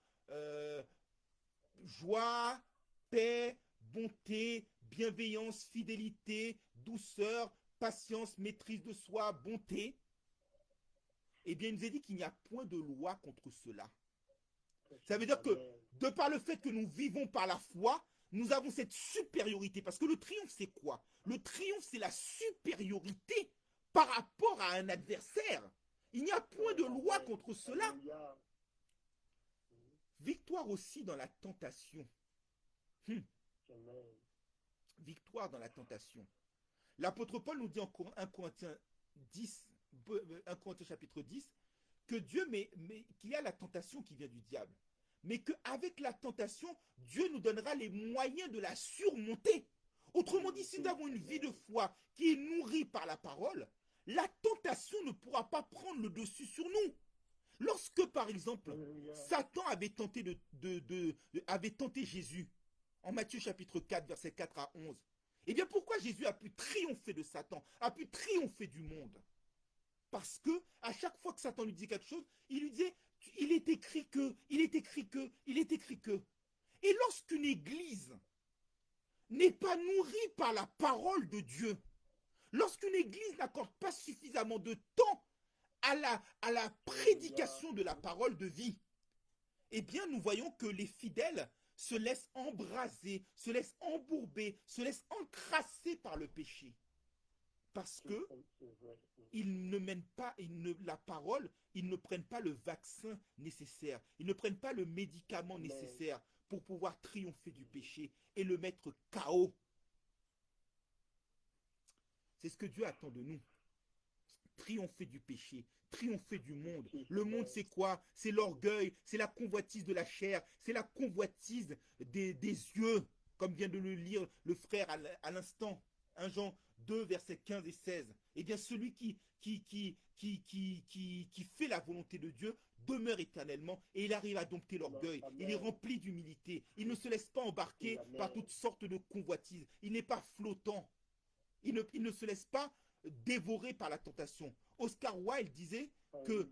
joie, paix, bonté, bienveillance, fidélité, douceur, patience, maîtrise de soi, bonté, eh bien, il nous est dit qu'il n'y a point de loi contre cela. Ça veut dire que, de par le fait que nous vivons par la foi, nous avons cette supériorité. Parce que le triomphe, c'est quoi? Le triomphe, c'est la supériorité par rapport à un adversaire. Il n'y a point de loi contre cela. Victoire aussi dans la tentation. Victoire dans la tentation. L'apôtre Paul nous dit en 1 Corinthiens 10, 1 Corinthiens chapitre 10, que Dieu, qu'il y a la tentation qui vient du diable. Mais qu'avec la tentation, Dieu nous donnera les moyens de la surmonter. Autrement dit, si nous avons une vie de foi qui est nourrie par la parole, la tentation ne pourra pas prendre le dessus sur nous. Lorsque, par exemple, Satan avait tenté, avait tenté Jésus, en Matthieu chapitre 4, versets 4 à 11, eh bien pourquoi Jésus a pu triompher de Satan, a pu triompher du monde? Parce que à chaque fois que Satan lui disait quelque chose, il lui disait, il est écrit que, il est écrit que, il est écrit que. Et lorsqu'une église n'est pas nourrie par la parole de Dieu, lorsqu'une église n'accorde pas suffisamment de temps à la prédication de la parole de vie, eh bien nous voyons que les fidèles se laissent embraser, se laissent embourber, se laissent encrasser par le péché. Parce que ils ne mènent pas la parole, ils ne prennent pas le vaccin nécessaire, ils ne prennent pas le médicament nécessaire pour pouvoir triompher du péché et le mettre KO. C'est ce que Dieu attend de nous. Triompher du péché, triompher du monde. Le monde, c'est quoi? C'est l'orgueil, c'est la convoitise de la chair, c'est la convoitise des yeux, comme vient de le lire le frère à l'instant. 1 Jean 2, versets 15 et 16. Eh bien, celui qui fait la volonté de Dieu demeure éternellement et il arrive à dompter l'orgueil. Il est rempli d'humilité. Il ne se laisse pas embarquer par toutes sortes de convoitises. Il n'est pas flottant. Il ne se laisse pas dévorer par la tentation. Oscar Wilde disait que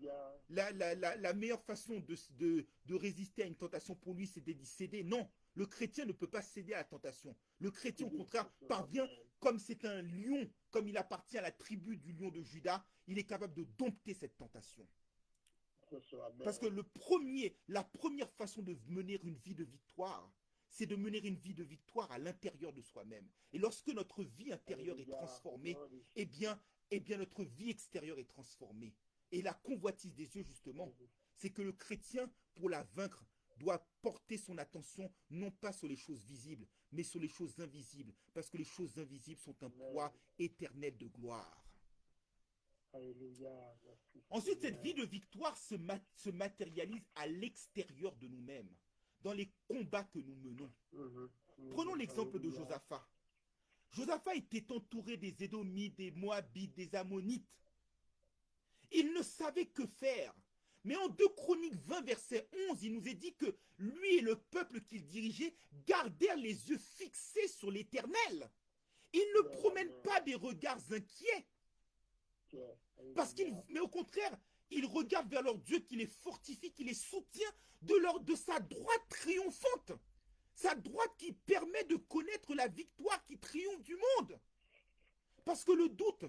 la meilleure façon de résister à une tentation pour lui, c'était d'y céder. Non, le chrétien ne peut pas céder à la tentation. Le chrétien, au contraire, parvient, comme c'est un lion, comme il appartient à la tribu du lion de Juda, il est capable de dompter cette tentation. Parce que la première façon de mener une vie de victoire, c'est de mener une vie de victoire à l'intérieur de soi-même. Et lorsque notre vie intérieure est transformée, eh bien, notre vie extérieure est transformée. Et la convoitise des yeux, justement, c'est que le chrétien, pour la vaincre, doit porter son attention non pas sur les choses visibles, mais sur les choses invisibles, parce que les choses invisibles sont un poids éternel de gloire. Ensuite, cette vie de victoire se matérialise à l'extérieur de nous-mêmes, dans les combats que nous menons. Prenons l'exemple de Josaphat. Josaphat était entouré des Édomites, des Moabites, des Ammonites. Il ne savait que faire. Mais en 2 Chroniques 20, verset 11, il nous est dit que lui et le peuple qu'il dirigeait gardèrent les yeux fixés sur l'Éternel. Ils ne promènent pas des regards inquiets. Mais au contraire, ils regardent vers leur Dieu qui les fortifie, qui les soutient de sa droite triomphante. Sa droite qui permet de connaître la victoire qui triomphe du monde. Parce que le doute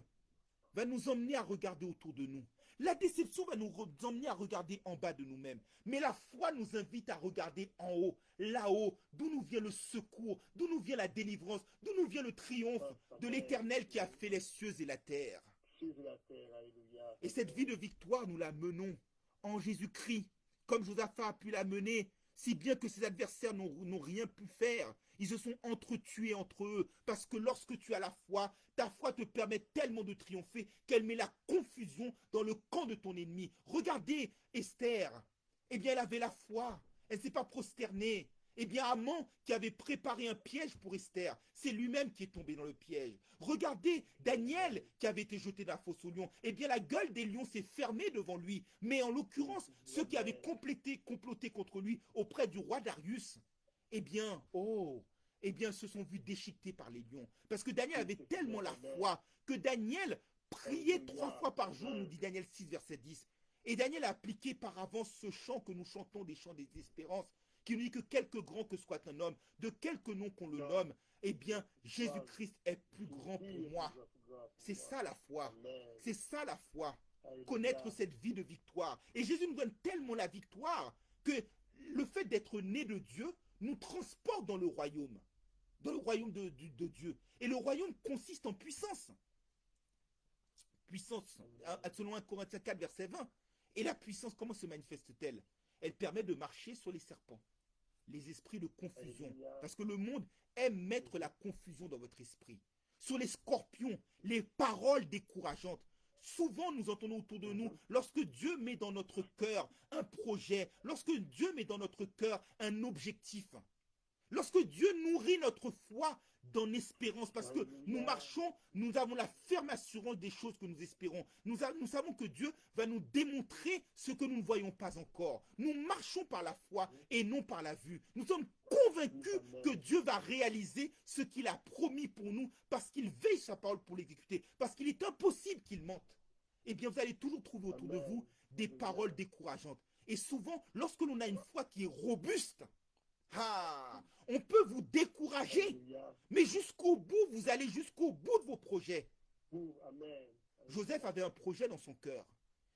va nous emmener à regarder autour de nous. La déception va nous emmener à regarder en bas de nous-mêmes. Mais la foi nous invite à regarder en haut, là-haut, d'où nous vient le secours, d'où nous vient la délivrance, d'où nous vient le triomphe de l'Éternel qui a fait les cieux et la terre. Et cette vie de victoire, nous la menons en Jésus-Christ, comme Josaphat a pu la mener, si bien que ses adversaires n'ont rien pu faire. Ils se sont entretués entre eux, parce que lorsque tu as la foi, ta foi te permet tellement de triompher qu'elle met la confusion dans le camp de ton ennemi. Regardez Esther, eh bien elle avait la foi, elle ne s'est pas prosternée. Eh bien Haman qui avait préparé un piège pour Esther, c'est lui-même qui est tombé dans le piège. Regardez Daniel qui avait été jeté dans la fosse aux lions, eh bien la gueule des lions s'est fermée devant lui. Mais en l'occurrence, ceux qui avaient comploté contre lui auprès du roi Darius, eh bien se sont vus déchiquetés par les lions. Parce que Daniel avait tellement la foi que Daniel priait 3 fois par jour, nous dit Daniel 6, verset 10. Et Daniel a appliqué par avance ce chant que nous chantons, des chants d'espérance, qui nous dit que quelque grand que soit un homme, de quelque nom qu'on le nomme, eh bien, Jésus-Christ est plus grand pour moi. C'est ça la foi. C'est ça la foi. Connaître cette vie de victoire. Et Jésus nous donne tellement la victoire que le fait d'être né de Dieu nous transporte dans le royaume de Dieu. Et le royaume consiste en puissance. Puissance, selon 1 Corinthiens 4, verset 20. Et la puissance, comment se manifeste-t-elle? Elle permet de marcher sur les serpents, les esprits de confusion. Parce que le monde aime mettre la confusion dans votre esprit. Sur les scorpions, les paroles décourageantes. Souvent, nous entendons autour de nous, lorsque Dieu met dans notre cœur un projet, lorsque Dieu met dans notre cœur un objectif, lorsque Dieu nourrit notre foi dans l'espérance, parce que nous marchons, nous avons la ferme assurance des choses que nous espérons. Nous savons que Dieu va nous démontrer ce que nous ne voyons pas encore. Nous marchons par la foi et non par la vue. Nous sommes convaincus que Dieu va réaliser ce qu'il a promis pour nous, parce qu'il veille sa parole pour l'exécuter, parce qu'il est impossible qu'il mente. Eh bien, vous allez toujours trouver autour de vous des paroles décourageantes. Et souvent, lorsque l'on a une foi qui est robuste, on peut vous décourager, mais jusqu'au bout, vous allez jusqu'au bout de vos projets. Joseph avait un projet dans son cœur.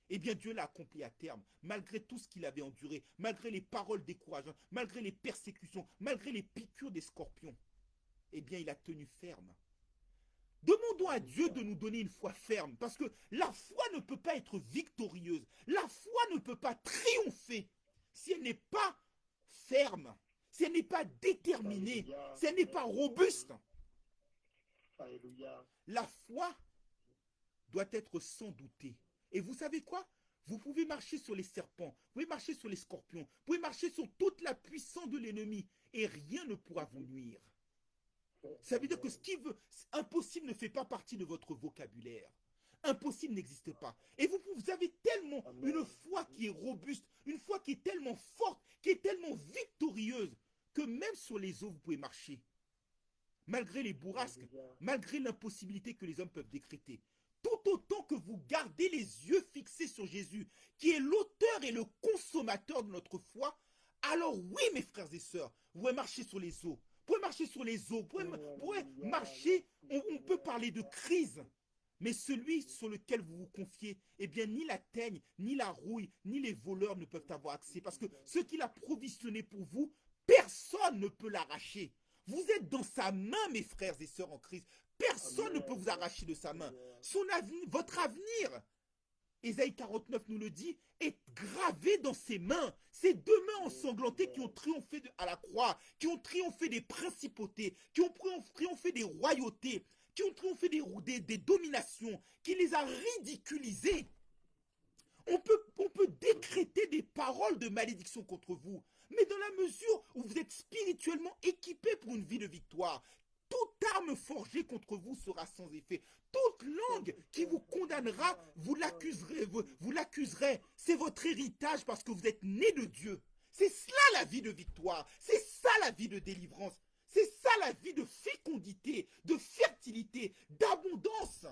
Eh bien, Dieu l'a accompli à terme, malgré tout ce qu'il avait enduré, malgré les paroles décourageantes, malgré les persécutions, malgré les piqûres des scorpions. Eh bien, il a tenu ferme. Demandons à Dieu de nous donner une foi ferme, parce que la foi ne peut pas être victorieuse. La foi ne peut pas triompher si elle n'est pas ferme, si elle n'est pas déterminée, Alléluia. si elle n'est pas robuste. Alléluia. La foi doit être sans douter. Et vous savez quoi? Vous pouvez marcher sur les serpents, vous pouvez marcher sur les scorpions, vous pouvez marcher sur toute la puissance de l'ennemi et rien ne pourra vous nuire. Ça veut dire que ce qui veut, impossible ne fait pas partie de votre vocabulaire. Impossible n'existe pas. Et vous avez tellement une foi qui est robuste, une foi qui est tellement forte, qui est tellement victorieuse, que même sur les eaux, vous pouvez marcher. Malgré les bourrasques, malgré l'impossibilité que les hommes peuvent décréter. Tout autant que vous gardez les yeux fixés sur Jésus, qui est l'auteur et le consommateur de notre foi, alors oui, mes frères et sœurs, vous pouvez marcher sur les eaux. Vous pouvez marcher sur les eaux, vous pouvez marcher, on peut parler de crise. Mais celui sur lequel vous vous confiez, eh bien, ni la teigne, ni la rouille, ni les voleurs ne peuvent avoir accès. Parce que ce qu'il a provisionné pour vous, personne ne peut l'arracher. Vous êtes dans sa main, mes frères et sœurs en Christ. Personne ne peut vous arracher de sa main. Son avenir, votre avenir, Ésaïe 49 nous le dit, est gravé dans ses mains. Ces deux mains ensanglantées qui ont triomphé à la croix, qui ont triomphé des principautés, qui ont triomphé des royautés, qui ont triomphé des dominations, qui les a ridiculisées. On peut décréter des paroles de malédiction contre vous, mais dans la mesure où vous êtes spirituellement équipé pour une vie de victoire, toute arme forgée contre vous sera sans effet. Toute langue qui vous condamnera, vous l'accuserez. C'est votre héritage parce que vous êtes né de Dieu. C'est cela la vie de victoire. C'est ça la vie de délivrance. C'est ça la vie de fécondité, de fertilité, d'abondance.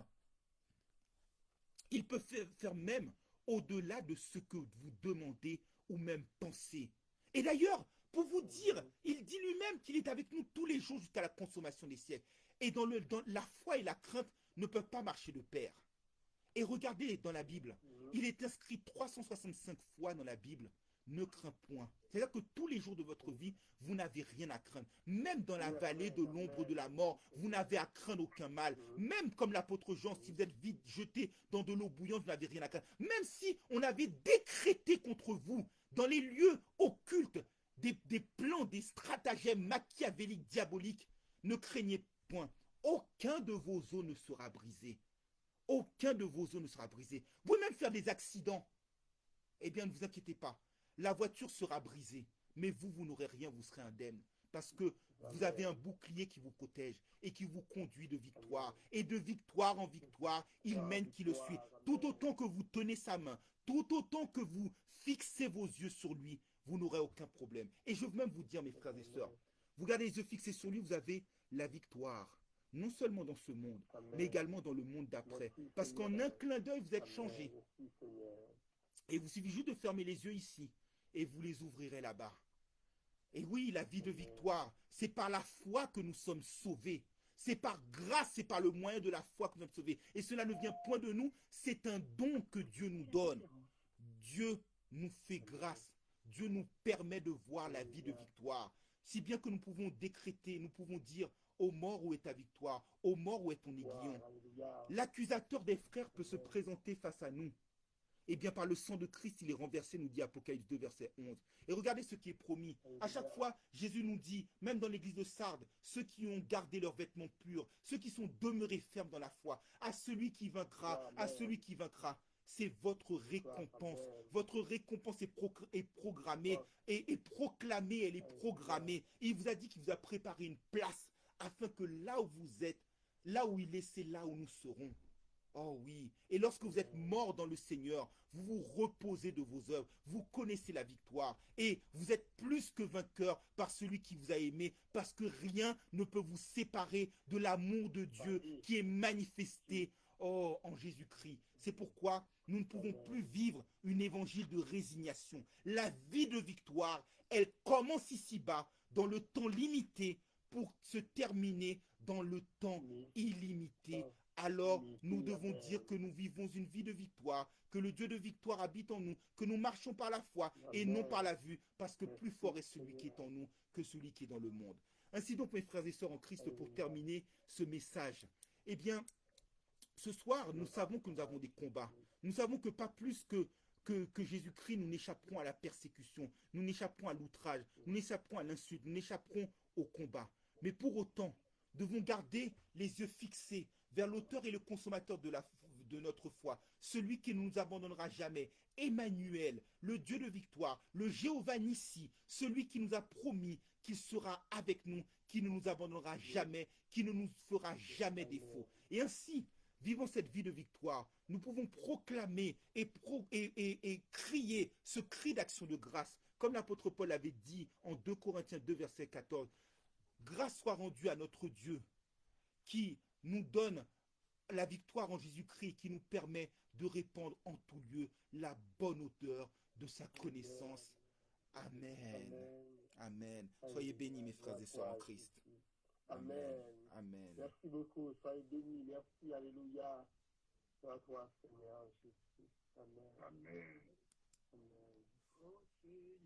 Il peut faire même au-delà de ce que vous demandez ou même pensez. Et d'ailleurs, pour vous dire, il dit lui-même qu'il est avec nous tous les jours jusqu'à la consommation des siècles. Et dans la foi et la crainte ne peuvent pas marcher de pair. Et regardez dans la Bible, il est inscrit 365 fois dans la Bible, ne crains point. C'est-à-dire que tous les jours de votre vie, vous n'avez rien à craindre. Même dans la vallée de l'ombre de la mort, vous n'avez à craindre aucun mal. Même comme l'apôtre Jean, si vous êtes vite jeté dans de l'eau bouillante, vous n'avez rien à craindre. Même si on avait décrété contre vous, dans les lieux occultes, des plans, des stratagèmes machiavéliques, diaboliques, ne craignez point. Aucun de vos os ne sera brisé. Aucun de vos os ne sera brisé. Vous pouvez même faire des accidents. Eh bien, ne vous inquiétez pas. La voiture sera brisée. Mais vous n'aurez rien, vous serez indemne. Parce que vous avez un bouclier qui vous protège et qui vous conduit de victoire. Et de victoire en victoire, il mène qui le suit. Tout autant que vous tenez sa main, tout autant que vous fixez vos yeux sur lui, vous n'aurez aucun problème. Et je veux même vous dire, mes frères et sœurs, vous gardez les yeux fixés sur lui, vous avez la victoire. Non seulement dans ce monde, mais également dans le monde d'après. Parce qu'en un clin d'œil, vous êtes changé. Et il vous suffit juste de fermer les yeux ici. Et vous les ouvrirez là-bas. Et oui, la vie de victoire, c'est par la foi que nous sommes sauvés. C'est par grâce, c'est par le moyen de la foi que nous sommes sauvés. Et cela ne vient point de nous, c'est un don que Dieu nous donne. Dieu nous fait grâce. Dieu nous permet de voir la vie de victoire. Si bien que nous pouvons décréter, nous pouvons dire, ô mort, où est ta victoire? Ô mort, où est ton aiguillon? L'accusateur des frères peut se présenter face à nous. Eh bien, par le sang de Christ, il est renversé, nous dit Apocalypse 2, verset 11. Et regardez ce qui est promis. À chaque fois, Jésus nous dit, même dans l'église de Sardes, ceux qui ont gardé leurs vêtements purs, ceux qui sont demeurés fermes dans la foi, à celui qui vaincra, à celui qui vaincra. C'est votre récompense. Votre récompense est programmée et proclamée, elle est programmée. Et il vous a dit qu'il vous a préparé une place afin que là où vous êtes, là où il est, c'est là où nous serons. Oh oui. Et lorsque vous êtes mort dans le Seigneur, vous vous reposez de vos œuvres, vous connaissez la victoire et vous êtes plus que vainqueur par celui qui vous a aimé, parce que rien ne peut vous séparer de l'amour de Dieu qui est manifesté en Jésus-Christ. C'est pourquoi nous ne pouvons plus vivre une évangile de résignation. La vie de victoire, elle commence ici-bas, dans le temps limité, pour se terminer dans le temps illimité. Alors nous devons dire que nous vivons une vie de victoire, que le Dieu de victoire habite en nous, que nous marchons par la foi et non par la vue, parce que plus fort est celui qui est en nous que celui qui est dans le monde. Ainsi donc, mes frères et sœurs en Christ, pour terminer ce message, Eh bien, ce soir, nous savons que nous avons des combats. Nous savons que pas plus que Jésus-Christ, nous n'échapperons à la persécution, nous n'échapperons à l'outrage, nous n'échapperons à l'insulte, nous n'échapperons au combat. Mais pour autant, devons garder les yeux fixés vers l'auteur et le consommateur de notre foi, celui qui ne nous abandonnera jamais, Emmanuel, le Dieu de victoire, le Jéhovah Nissi, celui qui nous a promis qu'il sera avec nous, qui ne nous abandonnera jamais, qui ne nous fera jamais défaut. Et ainsi, vivons cette vie de victoire. Nous pouvons proclamer et crier ce cri d'action de grâce, comme l'apôtre Paul avait dit en 2 Corinthiens 2, verset 14. Grâce soit rendue à notre Dieu qui nous donne la victoire en Jésus-Christ, qui nous permet de répandre en tout lieu la bonne odeur de sa connaissance. Amen. Amen. Soyez bénis, mes frères et sœurs en Christ. Amen. Amen. Merci beaucoup. Soyez bénis. Merci. Alléluia. À toi, Seigneur Jésus. Amen. Amen. Amen.